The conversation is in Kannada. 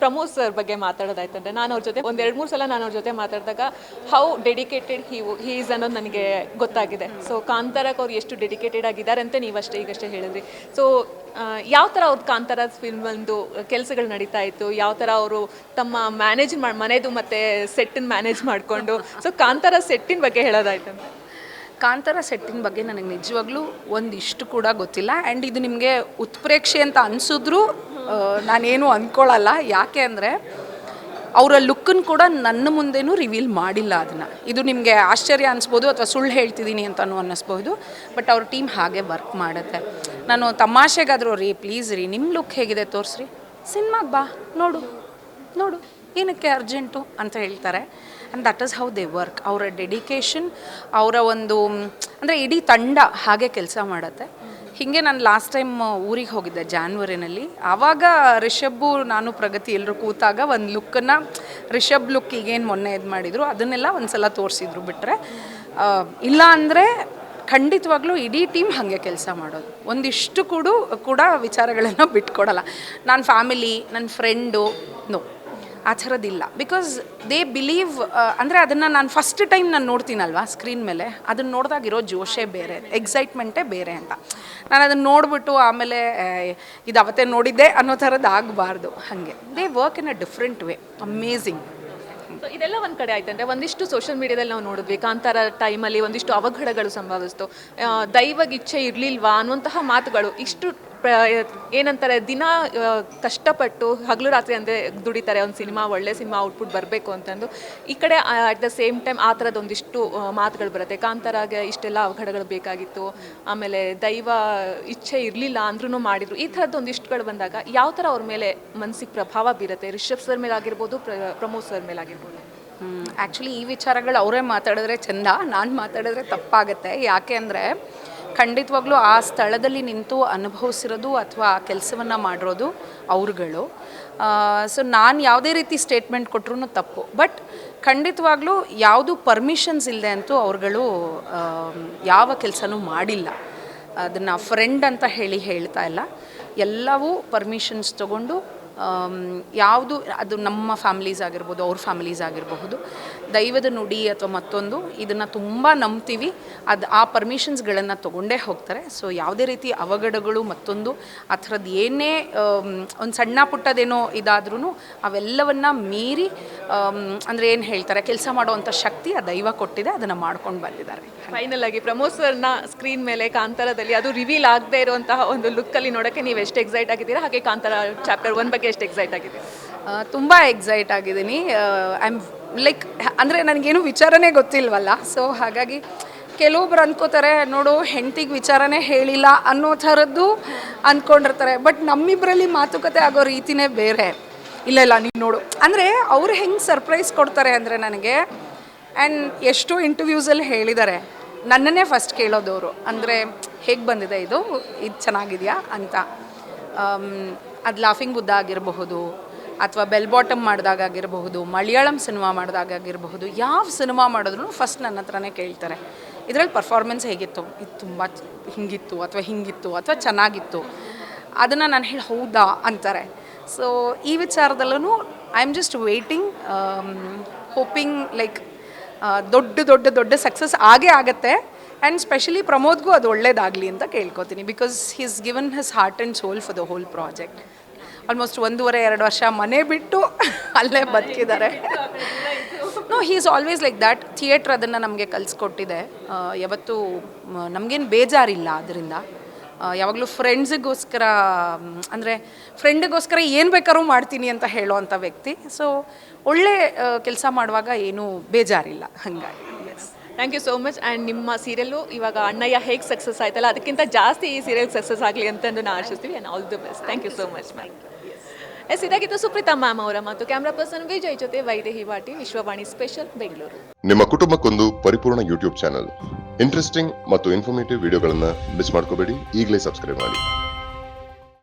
ಪ್ರಮೋದ್ ಸರ್ ಬಗ್ಗೆ ಮಾತಾಡೋದಾಯ್ತಂದ್ರೆ ನಾನು ಅವ್ರ ಜೊತೆ ಒಂದು 2-3 ಸಲ ನಾನು ಅವ್ರ ಜೊತೆ ಮಾತಾಡಿದಾಗ ಹೌ ಡೆಡಿಕೇಟೆಡ್ ಹಿ ಈಸ್ ಅನ್ನೋದು ನನಗೆ ಗೊತ್ತಾಗಿದೆ. ಸೊ ಕಾಂತಾರಕ್ಕೆ ಅವ್ರು ಎಷ್ಟು ಡೆಡಿಕೇಟೆಡ್ ಆಗಿದ್ದಾರೆ ಅಂತ ನೀವಷ್ಟೇ ಈಗಷ್ಟೇ ಹೇಳಿದ್ರಿ. ಸೊ ಯಾವ ಥರ ಅವ್ರ ಕಾಂತಾರ ಫಿಲ್ಮ್ ಒಂದು ಕೆಲಸಗಳು ನಡೀತಾ ಇತ್ತು, ಯಾವ ಥರ ಅವರು ತಮ್ಮ ಮನೆದು ಮತ್ತು ಸೆಟ್ಟನ್ನು ಮ್ಯಾನೇಜ್ ಮಾಡಿಕೊಂಡು, ಸೊ ಕಾಂತಾರ ಸೆಟ್ಟಿನ ಬಗ್ಗೆ ಹೇಳೋದಾಯ್ತಂದ್ರೆ ಕಾಂತಾರ ಸೆಟ್ಟಿಂಗ್ ಬಗ್ಗೆ ನನಗೆ ನಿಜವಾಗ್ಲೂ ಒಂದಿಷ್ಟು ಕೂಡ ಗೊತ್ತಿಲ್ಲ. ಆ್ಯಂಡ್ ಇದು ನಿಮಗೆ ಉತ್ಪ್ರೇಕ್ಷೆ ಅಂತ ಅನಿಸಿದ್ರೂ ನಾನೇನು ಅಂದ್ಕೊಳ್ಳಲ್ಲ. ಯಾಕೆ ಅಂದರೆ ಅವರ ಲುಕ್ಕನ್ನು ಕೂಡ ನನ್ನ ಮುಂದೆನೂ ರಿವೀಲ್ ಮಾಡಿಲ್ಲ ಅದನ್ನು. ಇದು ನಿಮಗೆ ಆಶ್ಚರ್ಯ ಅನಿಸ್ಬೋದು ಅಥವಾ ಸುಳ್ಳು ಹೇಳ್ತಿದ್ದೀನಿ ಅಂತಲೂ ಅನ್ನಿಸ್ಬೋದು, ಬಟ್ ಅವ್ರ ಟೀಮ್ ಹಾಗೆ ವರ್ಕ್ ಮಾಡುತ್ತೆ. ನಾನು ತಮಾಷೆಗಾದರೂ ರೀ ಪ್ಲೀಸ್ ರೀ ನಿಮ್ಮ ಲುಕ್ ಹೇಗಿದೆ ತೋರಿಸ್ರಿ, ಸಿನಿಮಾಗೆ ಬಾ ನೋಡು ಏನಕ್ಕೆ ಅರ್ಜೆಂಟು ಅಂತ ಹೇಳ್ತಾರೆ. And that is how they work. ಅವರ ಡೆಡಿಕೇಶನ್, ಅವರ ಒಂದು ಅಂದರೆ ಇಡೀ ತಂಡ ಹಾಗೆ ಕೆಲಸ ಮಾಡುತ್ತೆ. ಹೀಗೆ ನಾನು ಲಾಸ್ಟ್ ಟೈಮ್ ಊರಿಗೆ ಹೋಗಿದ್ದೆ ಜಾನ್ವರಿನಲ್ಲಿ. ಆವಾಗ ರಿಷಬ್ಬು ನಾನು ಪ್ರಗತಿ ಎಲ್ಲರೂ ಕೂತಾಗ ಒಂದು ಲುಕ್ಕನ್ನು ರಿಷಬ್ ಲುಕ್ ಈಗೇನು ಮೊನ್ನೆ ಇದು ಮಾಡಿದರು ಅದನ್ನೆಲ್ಲ ಒಂದು ಸಲ ತೋರಿಸಿದ್ರು. ಬಿಟ್ಟರೆ ಇಲ್ಲ ಅಂದರೆ ಖಂಡಿತವಾಗ್ಲೂ ಇಡೀ ಟೀಮ್ ಹಾಗೆ ಕೆಲಸ ಮಾಡೋದು. ಒಂದಿಷ್ಟು ಕೂಡ ವಿಚಾರಗಳನ್ನು ಬಿಟ್ಕೊಡಲ್ಲ. ನಾನು ಫ್ಯಾಮಿಲಿ, ನನ್ನ ಫ್ರೆಂಡು, ನೋ ಆ ಥರದ್ದಿಲ್ಲ. ಬಿಕಾಸ್ ದೇ ಬಿಲೀವ್, ಅಂದರೆ ಅದನ್ನು ನಾನು ಫಸ್ಟ್ ಟೈಮ್ ನಾನು ನೋಡ್ತೀನಲ್ವ ಸ್ಕ್ರೀನ್ ಮೇಲೆ, ಅದನ್ನು ನೋಡಿದಾಗಿರೋ ಜೋಶೇ ಬೇರೆ, ಎಕ್ಸೈಟ್ಮೆಂಟೇ ಬೇರೆ ಅಂತ. ನಾನು ಅದನ್ನು ನೋಡಿಬಿಟ್ಟು ಆಮೇಲೆ ಇದು ಅವತ್ತೇ ನೋಡಿದ್ದೆ ಅನ್ನೋ ಥರದ್ದು ಆಗಬಾರ್ದು. ಹಾಗೆ they work in a different way. Amazing. ಇದೆಲ್ಲ ಒಂದು ಕಡೆ ಆಯ್ತಂದ್ರೆ ಒಂದಿಷ್ಟು ಸೋಷಿಯಲ್ ಮೀಡಿಯಾದಲ್ಲಿ ನಾವು ನೋಡಿದ್ವಿ, ಕಾಂತಾರ ಟೈಮಲ್ಲಿ ಒಂದಿಷ್ಟು ಅವಘಡಗಳು ಸಂಭವಿಸ್ತು, ದೈವಗ್ ಇಚ್ಛೆ ಇರಲಿಲ್ವಾ ಅನ್ನುವಂತಹ ಮಾತುಗಳು. ಇಷ್ಟು ಏನಂತಾರೆ ದಿನ ಕಷ್ಟಪಟ್ಟು ಹಗಲು ರಾತ್ರಿ ಅಂದರೆ ದುಡಿತಾರೆ ಒಂದು ಒಳ್ಳೆ ಸಿನಿಮಾ ಔಟ್ಪುಟ್ ಬರಬೇಕು ಅಂತಂದು. ಈ ಕಡೆ ಅಟ್ ದ ಸೇಮ್ ಟೈಮ್ ಆ ಥರದ್ದು ಒಂದಿಷ್ಟು ಮಾತುಗಳು ಬರುತ್ತೆ. ಕಾಂತಾರಾಗೆ ಇಷ್ಟೆಲ್ಲ ಅವಘಡಗಳು ಬೇಕಾಗಿತ್ತು, ಆಮೇಲೆ ದೈವ ಇಚ್ಛೆ ಇರಲಿಲ್ಲ ಅಂದ್ರೂ ಮಾಡಿದರು, ಈ ಥರದ್ದು ಒಂದಿಷ್ಟುಗಳು ಬಂದಾಗ ಯಾವ ಥರ ಅವ್ರ ಮೇಲೆ ಮನಸ್ಸಿಗೆ ಪ್ರಭಾವ ಬೀರುತ್ತೆ? ರಿಷಬ್ ಸರ್ ಮೇಲೆ ಆಗಿರ್ಬೋದು, ಪ್ರಮೋದ್ ಸರ್ ಮೇಲೆ ಆಗಿರ್ಬೋದು. ಆ್ಯಕ್ಚುಲಿ ಈ ವಿಚಾರಗಳು ಅವರೇ ಮಾತಾಡಿದ್ರೆ ಚೆಂದ, ನಾನು ಮಾತಾಡಿದ್ರೆ ತಪ್ಪಾಗುತ್ತೆ. ಯಾಕೆ ಅಂದರೆ ಖಂಡಿತವಾಗ್ಲೂ ಆ ಸ್ಥಳದಲ್ಲಿ ನಿಂತು ಅನುಭವಿಸಿರೋದು ಅಥವಾ ಆ ಕೆಲಸವನ್ನು ಮಾಡಿರೋದು ಅವ್ರುಗಳು. ಸೊ ನಾನು ಯಾವುದೇ ರೀತಿ ಸ್ಟೇಟ್ಮೆಂಟ್ ಕೊಟ್ಟರು ತಪ್ಪು. ಬಟ್ ಖಂಡಿತವಾಗ್ಲೂ ಯಾವುದು ಪರ್ಮಿಷನ್ಸ್ ಇಲ್ಲದೆ ಅಂತೂ ಅವ್ರುಗಳು ಯಾವ ಕೆಲಸನೂ ಮಾಡಿಲ್ಲ. ಅದನ್ನು ಫ್ರೆಂಡ್ ಅಂತ ಹೇಳ್ತಾ ಇಲ್ಲ, ಎಲ್ಲವೂ ಪರ್ಮಿಷನ್ಸ್ ತೊಗೊಂಡು ಯಾವುದು ಅದು ನಮ್ಮ ಫ್ಯಾಮಿಲೀಸ್ ಆಗಿರ್ಬೋದು, ಅವ್ರ ಫ್ಯಾಮಿಲೀಸ್ ಆಗಿರಬಹುದು, ದೈವದ ನುಡಿ ಅಥವಾ ಮತ್ತೊಂದು ಇದನ್ನು ತುಂಬ ನಂಬ್ತೀವಿ. ಆ ಪರ್ಮಿಷನ್ಸ್ಗಳನ್ನು ತೊಗೊಂಡೇ ಹೋಗ್ತಾರೆ. ಸೊ ಯಾವುದೇ ರೀತಿ ಅವಘಡಗಳು ಮತ್ತೊಂದು ಆ ಥರದ್ದು ಏನೇ ಒಂದು ಸಣ್ಣ ಪುಟ್ಟದೇನೋ ಇದಾದ್ರೂ ಅವೆಲ್ಲವನ್ನು ಮೀರಿ ಅಂದರೆ ಏನು ಹೇಳ್ತಾರೆ, ಕೆಲಸ ಮಾಡುವಂಥ ಶಕ್ತಿ ಆ ದೈವ ಕೊಟ್ಟಿದೆ, ಅದನ್ನು ಮಾಡ್ಕೊಂಡು ಬಂದಿದ್ದಾರೆ. ಫೈನಲ್ ಆಗಿ ಪ್ರಮೋದ್ ಸರ್ನ ಸ್ಕ್ರೀನ್ ಮೇಲೆ ಕಾಂತಾರದಲ್ಲಿ ಅದು ರಿವೀಲ್ ಆಗದೆ ಇರುವಂತಹ ಒಂದು ಲುಕ್ಕಲ್ಲಿ ನೋಡೋಕ್ಕೆ ನೀವು ಎಷ್ಟು ಎಕ್ಸೈಟ್ ಆಗಿದ್ದೀರಾ, ಹಾಗೆ ಕಾಂತಾರ ಚಾಪ್ಟರ್ 1 ಬಗ್ಗೆ ಎಷ್ಟು ಎಕ್ಸೈಟ್ ಆಗಿದೆ? ತುಂಬ ಎಕ್ಸೈಟ್ ಆಗಿದ್ದೀನಿ. ಐ ಆಮ್ ಲೈಕ್ ಅಂದರೆ ನನಗೇನು ವಿಚಾರನೇ ಗೊತ್ತಿಲ್ವಲ್ಲ. ಸೊ ಹಾಗಾಗಿ ಕೆಲವೊಬ್ರು ಅಂದ್ಕೋತಾರೆ, ನೋಡು ಹೆಂಡತಿಗೆ ವಿಚಾರನೇ ಹೇಳಿಲ್ಲ ಅನ್ನೋ ಥರದ್ದು ಅಂದ್ಕೊಂಡಿರ್ತಾರೆ. ಬಟ್ ನಮ್ಮಿಬ್ಬರಲ್ಲಿ ಮಾತುಕತೆ ಆಗೋ ರೀತಿನೇ ಬೇರೆ. ಇಲ್ಲ ನೀನು ನೋಡು ಅಂದರೆ ಅವ್ರು ಹೆಂಗೆ ಸರ್ಪ್ರೈಸ್ ಕೊಡ್ತಾರೆ ಅಂದರೆ ನನಗೆ. ಆ್ಯಂಡ್ ಎಷ್ಟೋ ಇಂಟರ್ವ್ಯೂಸಲ್ಲಿ ಹೇಳಿದ್ದಾರೆ, ನನ್ನನ್ನೇ ಫಸ್ಟ್ ಕೇಳೋದವರು, ಅಂದರೆ ಹೇಗೆ ಬಂದಿದೆ ಇದು ಚೆನ್ನಾಗಿದೆಯಾ ಅಂತ. ಅದು ಲಾಫಿಂಗ್ ಬುದ್ಧ ಆಗಿರಬಹುದು, ಅಥವಾ ಬೆಲ್ ಬಾಟಮ್ ಮಾಡಿದಾಗಿರಬಹುದು, ಮಲಯಾಳಂ ಸಿನಿಮಾ ಮಾಡಿದಾಗಿರಬಹುದು, ಯಾವ ಸಿನಿಮಾ ಮಾಡಿದ್ರು ಫಸ್ಟ್ ನನ್ನ ಹತ್ರನೇ ಕೇಳ್ತಾರೆ, ಇದರಲ್ಲಿ ಪರ್ಫಾರ್ಮೆನ್ಸ್ ಹೇಗಿತ್ತು, ಇದು ತುಂಬ ಹಿಂಗಿತ್ತು ಅಥವಾ ಚೆನ್ನಾಗಿತ್ತು. ಅದನ್ನು ನಾನು ಹೇಳಿ ಹೌದಾ ಅಂತಾರೆ. ಸೊ ಈ ವಿಚಾರದಲ್ಲೂ I am just waiting, hoping like ದೊಡ್ಡ ಸಕ್ಸಸ್ ಆಗತ್ತೆ. ಆ್ಯಂಡ್ ಸ್ಪೆಷಲಿ ಪ್ರಮೋದ್ಗೂ ಅದು ಒಳ್ಳೇದಾಗಲಿ ಅಂತ ಕೇಳ್ಕೊತೀನಿ. Because he is given his heart and soul for the whole project. Almost 1.5-2 ವರ್ಷ ಮನೆ ಬಿಟ್ಟು ಅಲ್ಲೇ ಬದುಕಿದ್ದಾರೆ. No, he is always like that. Theatre ಅದನ್ನು ನಮಗೆ ಕಲಿಸ್ಕೊಟ್ಟಿದೆ. ಯಾವತ್ತೂ ನಮಗೇನು ಬೇಜಾರಿಲ್ಲ ಅದರಿಂದ. ಯಾವಾಗಲೂ ಫ್ರೆಂಡ್ಸಿಗೋಸ್ಕರ ಅಂದರೆ ಫ್ರೆಂಡಿಗೋಸ್ಕರ ಏನು ಬೇಕಾದ್ರೂ ಮಾಡ್ತೀನಿ ಅಂತ ಹೇಳೋವಂಥ ವ್ಯಕ್ತಿ. ಸೊ ಒಳ್ಳೆ ಕೆಲಸ ಮಾಡುವಾಗ ಏನೂ ಬೇಜಾರಿಲ್ಲ. ಹಾಗಾಗಿ thank you so much. And ನಿಮ್ಮ ಸೀರಿಯಲ್ಲು ಇವಾಗ ಅಣ್ಣಯ್ಯ ಹೇಗೆ ಸಕ್ಸಸ್ ಆಯ್ತಲ್ಲ ಅದಕ್ಕಿಂತ ಜಾಸ್ತಿ ಈ ಸೀರಿಯಲ್ ಸಕ್ಸಸ್ ಆಗಲಿ ಅಂತಂದು ನಾವು ಆಶಿಸ್ತೀವಿ. And all the best. Thank you so much ma'am. ಇದಾಗಿತ್ತು ಸುಪ್ರೀತಾ ಮ್ಯಾಮ್ ಅವರ ಮಾತು. ಕ್ಯಾಮ್ರಾ ಪರ್ಸನ್ ವಿಜಯ್ ಜೊತೆ ವೈದೇಹಿ ವಾಟಿ, ವಿಶ್ವವಾಣಿ ಸ್ಪೆಷಲ್, ಬೆಂಗಳೂರು. ನಿಮ್ಮ ಕುಟುಂಬಕ್ಕೊಂದು ಪರಿಪೂರ್ಣ ಯೂಟ್ಯೂಬ್ ಚಾನಲ್. ಇಂಟ್ರೆಸ್ಟಿಂಗ್ ಮತ್ತು ಇನ್ಫಾರ್ಮೇಟಿವ್ ವಿಡಿಯೋಗಳನ್ನು ಮಿಸ್ ಮಾಡ್ಕೋಬೇಡಿ. ಈಗಲೇ ಸಬ್ಸ್ಕ್ರೈಬ್ ಮಾಡಿ.